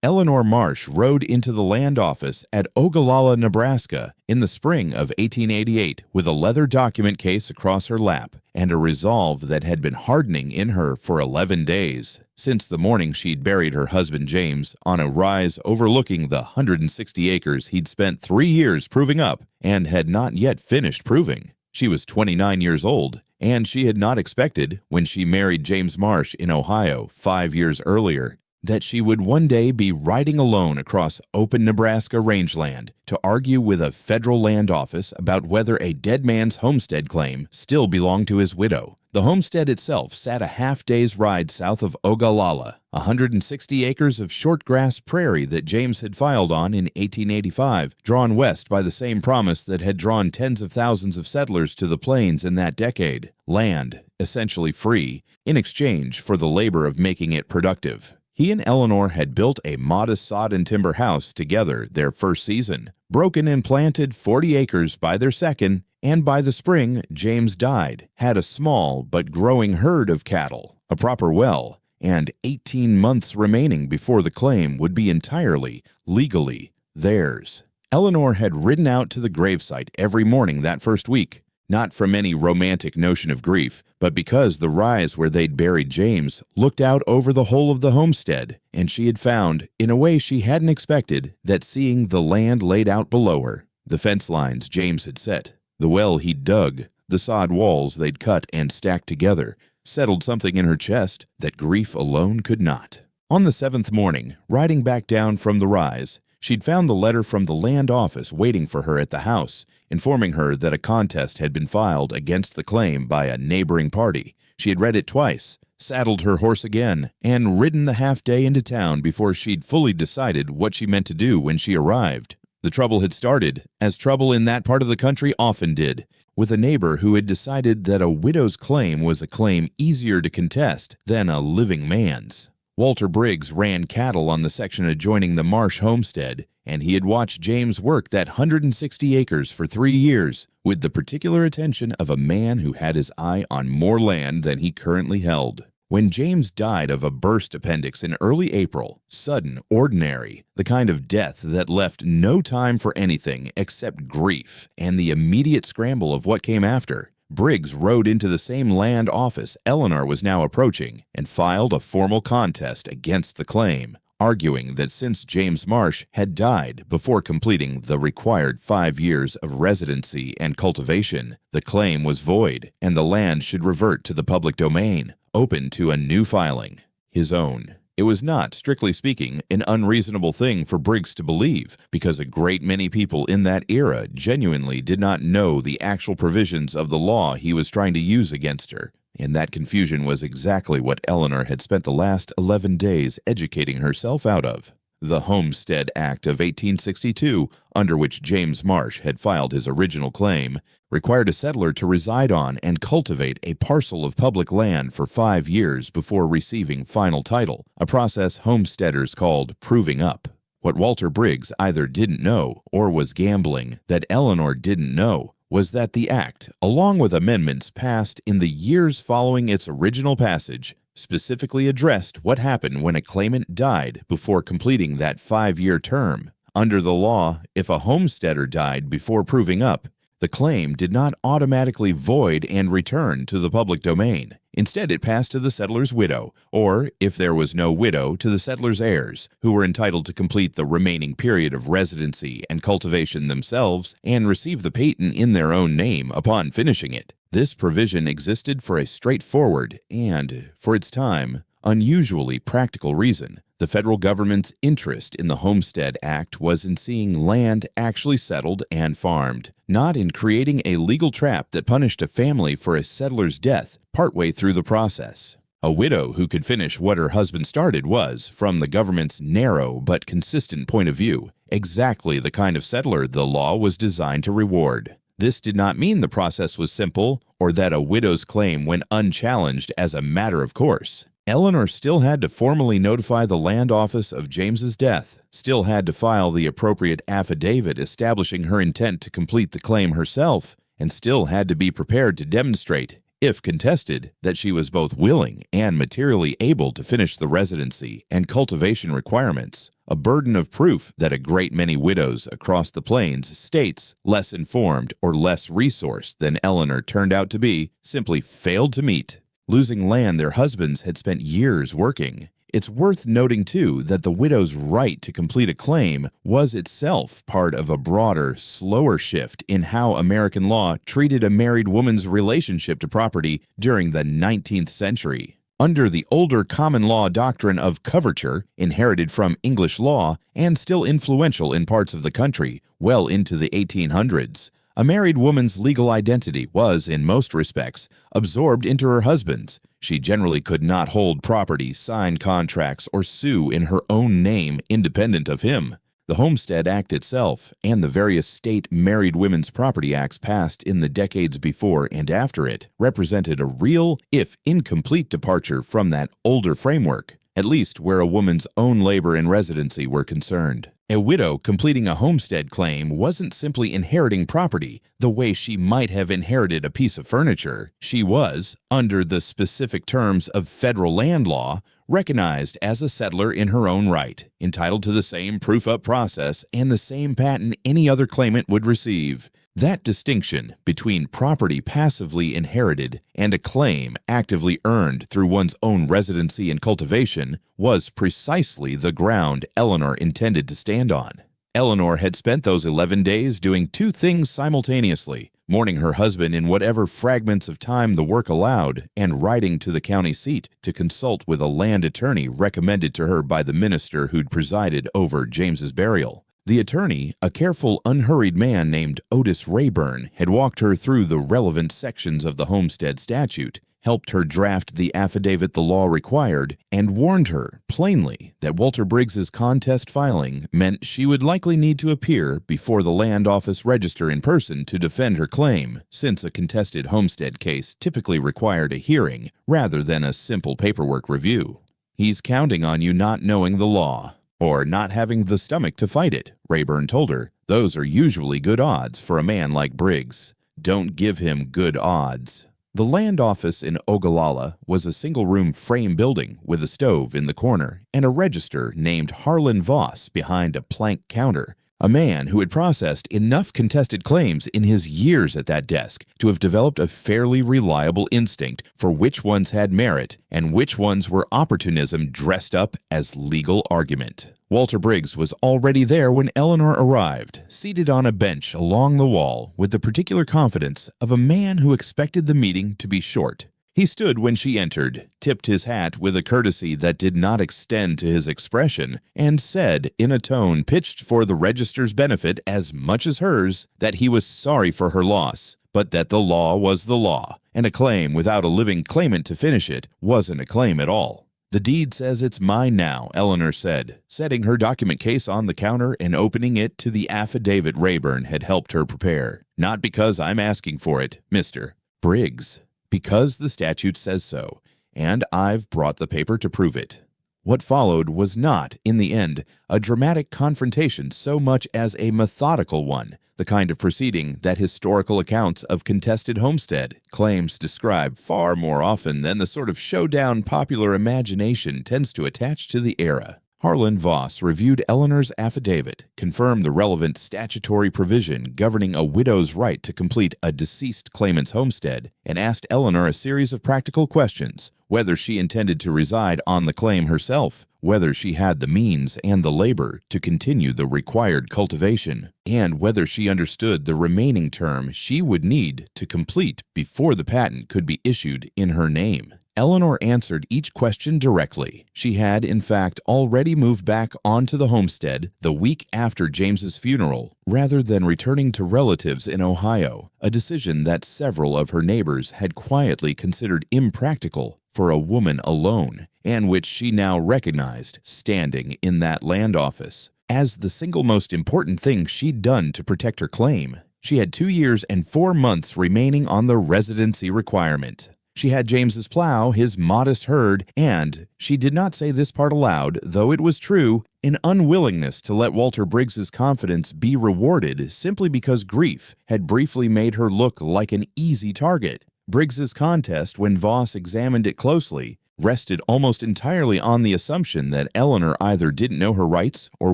Eleanor Marsh rode into the land office at Ogallala, Nebraska in the spring of 1888 with a leather document case across her lap and a resolve that had been hardening in her for 11 days, since the morning she'd buried her husband James on a rise overlooking the 160 acres he'd spent 3 years proving up and had not yet finished proving. She was 29 years old, and she had not expected, when she married James Marsh in Ohio 5 years earlier, that she would one day be riding alone across open Nebraska rangeland to argue with a federal land office about whether a dead man's homestead claim still belonged to his widow. The homestead itself sat a half-day's ride south of Ogallala, 160 acres of short-grass prairie that James had filed on in 1885, drawn west by the same promise that had drawn tens of thousands of settlers to the plains in that decade: land, essentially free, in exchange for the labor of making it productive. He and Eleanor had built a modest sod and timber house together their first season, broken and planted 40 acres by their second, and by the spring, James died, had a small but growing herd of cattle, a proper well, and 18 months remaining before the claim would be entirely, legally, theirs. Eleanor had ridden out to the gravesite every morning that first week, not from any romantic notion of grief, but because the rise where they'd buried James looked out over the whole of the homestead, and she had found, in a way she hadn't expected, that seeing the land laid out below her, the fence lines James had set, the well he'd dug, the sod walls they'd cut and stacked together, settled something in her chest that grief alone could not. On the 7th morning, riding back down from the rise, she'd found the letter from the land office waiting for her at the house, informing her that a contest had been filed against the claim by a neighboring party. She had read it twice, saddled her horse again, and ridden the half-day into town before she'd fully decided what she meant to do when she arrived. The trouble had started, as trouble in that part of the country often did, with a neighbor who had decided that a widow's claim was a claim easier to contest than a living man's. Walter Briggs ran cattle on the section adjoining the Marsh homestead, and he had watched James work that 160 acres for 3 years with the particular attention of a man who had his eye on more land than he currently held. When James died of a burst appendix in early April, sudden, ordinary, the kind of death that left no time for anything except grief and the immediate scramble of what came after, Briggs rode into the same land office Eleanor was now approaching and filed a formal contest against the claim, arguing that since James Marsh had died before completing the required 5 years of residency and cultivation, the claim was void and the land should revert to the public domain, open to a new filing, his own. It was not, strictly speaking, an unreasonable thing for Briggs to believe, because a great many people in that era genuinely did not know the actual provisions of the law he was trying to use against her, and that confusion was exactly what Eleanor had spent the last 11 days educating herself out of. The Homestead Act of 1862, under which James Marsh had filed his original claim, required a settler to reside on and cultivate a parcel of public land for 5 years before receiving final title, a process homesteaders called proving up. What Walter Briggs either didn't know or was gambling that Eleanor didn't know was that the act, along with amendments passed in the years following its original passage, specifically addressed what happened when a claimant died before completing that 5-year term. Under the law, if a homesteader died before proving up, the claim did not automatically void and return to the public domain. Instead, it passed to the settler's widow, or, if there was no widow, to the settler's heirs, who were entitled to complete the remaining period of residency and cultivation themselves and receive the patent in their own name upon finishing it. This provision existed for a straightforward and, for its time, unusually practical reason. The federal government's interest in the Homestead Act was in seeing land actually settled and farmed, not in creating a legal trap that punished a family for a settler's death partway through the process. A widow who could finish what her husband started was, from the government's narrow but consistent point of view, exactly the kind of settler the law was designed to reward. This did not mean the process was simple or that a widow's claim went unchallenged as a matter of course. Eleanor still had to formally notify the land office of James's death, still had to file the appropriate affidavit establishing her intent to complete the claim herself, and still had to be prepared to demonstrate, if contested, that she was both willing and materially able to finish the residency and cultivation requirements, a burden of proof that a great many widows across the plains states less informed or less resourced than Eleanor turned out to be simply failed to meet. Losing land their husbands had spent years working. It's worth noting, too, that the widow's right to complete a claim was itself part of a broader, slower shift in how American law treated a married woman's relationship to property during the 19th century. Under the older common law doctrine of coverture, inherited from English law and still influential in parts of the country well into the 1800s, a married woman's legal identity was, in most respects, absorbed into her husband's. She generally could not hold property, sign contracts, or sue in her own name independent of him. The Homestead Act itself, and the various state married women's property acts passed in the decades before and after it, represented a real, if incomplete, departure from that older framework, at least where a woman's own labor and residency were concerned. A widow completing a homestead claim wasn't simply inheriting property the way she might have inherited a piece of furniture. She was, under the specific terms of federal land law, recognized as a settler in her own right, entitled to the same proof-up process and the same patent any other claimant would receive. That distinction between property passively inherited and a claim actively earned through one's own residency and cultivation was precisely the ground Eleanor intended to stand on. Eleanor had spent those 11 days doing two things simultaneously: mourning her husband in whatever fragments of time the work allowed, and riding to the county seat to consult with a land attorney recommended to her by the minister who'd presided over James's burial. The attorney, a careful, unhurried man named Otis Rayburn, had walked her through the relevant sections of the homestead statute, helped her draft the affidavit the law required, and warned her plainly that Walter Briggs's contest filing meant she would likely need to appear before the land office register in person to defend her claim, since a contested homestead case typically required a hearing rather than a simple paperwork review. "He's counting on you not knowing the law, or not having the stomach to fight it," Rayburn told her. "Those are usually good odds for a man like Briggs. Don't give him good odds." The land office in Ogallala was a single-room frame building with a stove in the corner and a register named Harlan Voss behind a plank counter, a man who had processed enough contested claims in his years at that desk to have developed a fairly reliable instinct for which ones had merit and which ones were opportunism dressed up as legal argument. Walter Briggs was already there when Eleanor arrived, seated on a bench along the wall with the particular confidence of a man who expected the meeting to be short. He stood when she entered, tipped his hat with a courtesy that did not extend to his expression, and said, in a tone pitched for the register's benefit as much as hers, that he was sorry for her loss, but that the law was the law, and a claim without a living claimant to finish it wasn't a claim at all. "The deed says it's mine now," Eleanor said, setting her document case on the counter and opening it to the affidavit Rayburn had helped her prepare. "Not because I'm asking for it, Mr. Briggs. Because the statute says so, and I've brought the paper to prove it." What followed was not, in the end, a dramatic confrontation so much as a methodical one, the kind of proceeding that historical accounts of contested homestead claims describe far more often than the sort of showdown popular imagination tends to attach to the era. Harlan Voss reviewed Eleanor's affidavit, confirmed the relevant statutory provision governing a widow's right to complete a deceased claimant's homestead, and asked Eleanor a series of practical questions: whether she intended to reside on the claim herself, whether she had the means and the labor to continue the required cultivation, and whether she understood the remaining term she would need to complete before the patent could be issued in her name. Eleanor answered each question directly. She had, in fact, already moved back onto the homestead the week after James's funeral, rather than returning to relatives in Ohio, a decision that several of her neighbors had quietly considered impractical for a woman alone, and which she now recognized, standing in that land office, as the single most important thing she'd done to protect her claim. She had 2 years and 4 months remaining on the residency requirement. She had James's plow, his modest herd, and, she did not say this part aloud, though it was true, an unwillingness to let Walter Briggs's confidence be rewarded simply because grief had briefly made her look like an easy target. Briggs's contest, when Voss examined it closely, rested almost entirely on the assumption that Eleanor either didn't know her rights or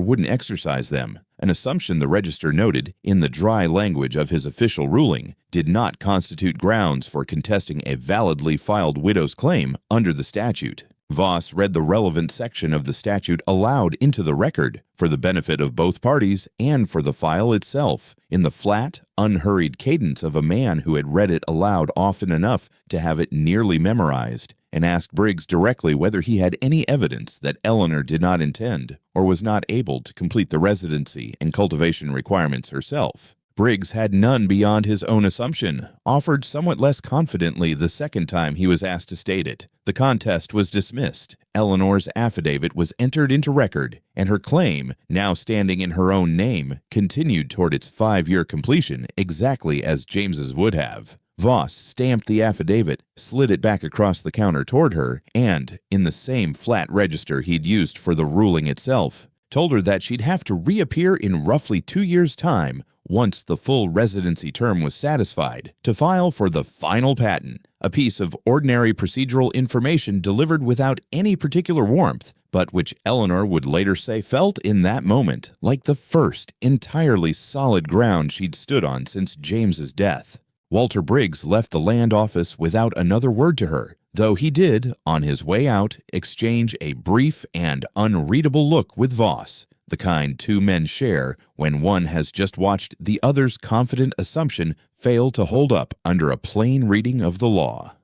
wouldn't exercise them, an assumption the register noted, in the dry language of his official ruling, did not constitute grounds for contesting a validly filed widow's claim under the statute. Voss read the relevant section of the statute aloud into the record, for the benefit of both parties and for the file itself, in the flat, unhurried cadence of a man who had read it aloud often enough to have it nearly memorized, and asked Briggs directly whether he had any evidence that Eleanor did not intend or was not able to complete the residency and cultivation requirements herself. Briggs had none beyond his own assumption, offered somewhat less confidently the second time he was asked to state it. The contest was dismissed. Eleanor's affidavit was entered into record, and her claim, now standing in her own name, continued toward its 5-year completion exactly as James's would have. Voss stamped the affidavit, slid it back across the counter toward her, and, in the same flat register he'd used for the ruling itself, told her that she'd have to reappear in roughly 2 years' time, once the full residency term was satisfied, to file for the final patent, a piece of ordinary procedural information delivered without any particular warmth, but which Eleanor would later say felt in that moment like the first entirely solid ground she'd stood on since James's death. Walter Briggs left the land office without another word to her, though he did, on his way out, exchange a brief and unreadable look with Voss, the kind two men share when one has just watched the other's confident assumption fail to hold up under a plain reading of the law.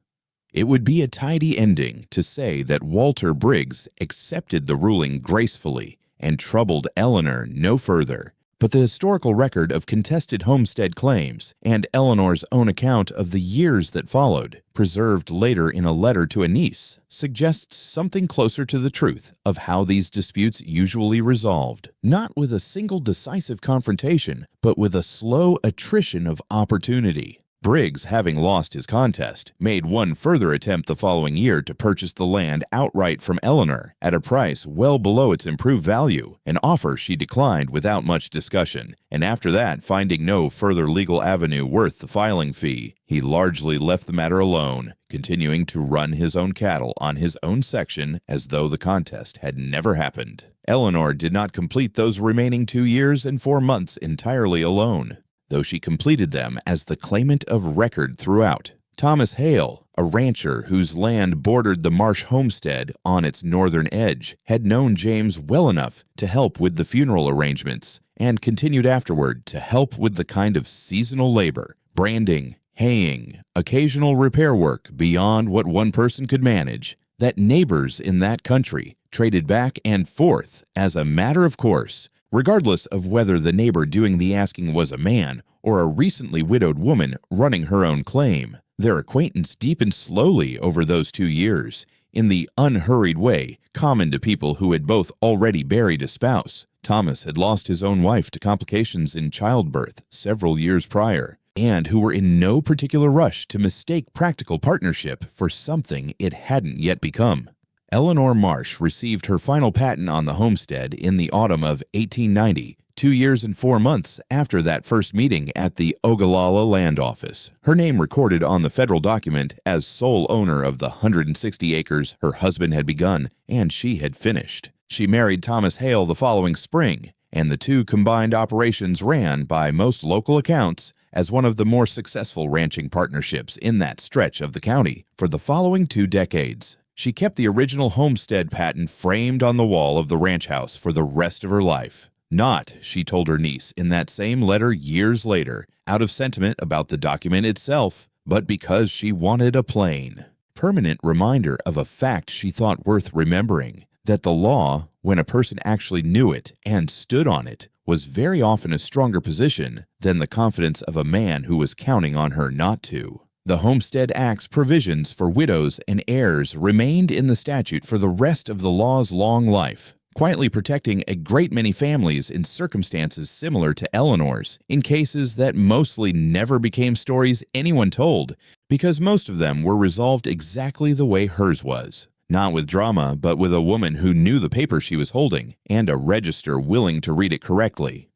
It would be a tidy ending to say that Walter Briggs accepted the ruling gracefully and troubled Eleanor no further. But the historical record of contested homestead claims and Eleanor's own account of the years that followed, preserved later in a letter to a niece, suggests something closer to the truth of how these disputes usually resolved, not with a single decisive confrontation, but with a slow attrition of opportunity. Briggs, having lost his contest, made one further attempt the following year to purchase the land outright from Eleanor at a price well below its improved value, an offer she declined without much discussion, and after that, finding no further legal avenue worth the filing fee, he largely left the matter alone, continuing to run his own cattle on his own section as though the contest had never happened. Eleanor did not complete those remaining 2 years and 4 months entirely alone, though she completed them as the claimant of record throughout. Thomas Hale, a rancher whose land bordered the Marsh homestead on its northern edge, had known James well enough to help with the funeral arrangements, and continued afterward to help with the kind of seasonal labor, branding, haying, occasional repair work beyond what one person could manage, that neighbors in that country traded back and forth as a matter of course, regardless of whether the neighbor doing the asking was a man or a recently widowed woman running her own claim. Their acquaintance deepened slowly over those 2 years, in the unhurried way common to people who had both already buried a spouse. Thomas had lost his own wife to complications in childbirth several years prior, and who were in no particular rush to mistake practical partnership for something it hadn't yet become. Eleanor Marsh received her final patent on the homestead in the autumn of 1890, 2 years and 4 months after that first meeting at the Ogallala Land Office. Her name recorded on the federal document as sole owner of the 160 acres her husband had begun and she had finished. She married Thomas Hale the following spring, and the two combined operations ran, by most local accounts, as one of the more successful ranching partnerships in that stretch of the county for the following 2 decades. She kept the original homestead patent framed on the wall of the ranch house for the rest of her life. Not, she told her niece in that same letter years later, out of sentiment about the document itself, but because she wanted a plain, permanent reminder of a fact she thought worth remembering, that the law, when a person actually knew it and stood on it, was very often a stronger position than the confidence of a man who was counting on her not to. The Homestead Act's provisions for widows and heirs remained in the statute for the rest of the law's long life, quietly protecting a great many families in circumstances similar to Eleanor's, in cases that mostly never became stories anyone told, because most of them were resolved exactly the way hers was. Not with drama, but with a woman who knew the paper she was holding, and a register willing to read it correctly.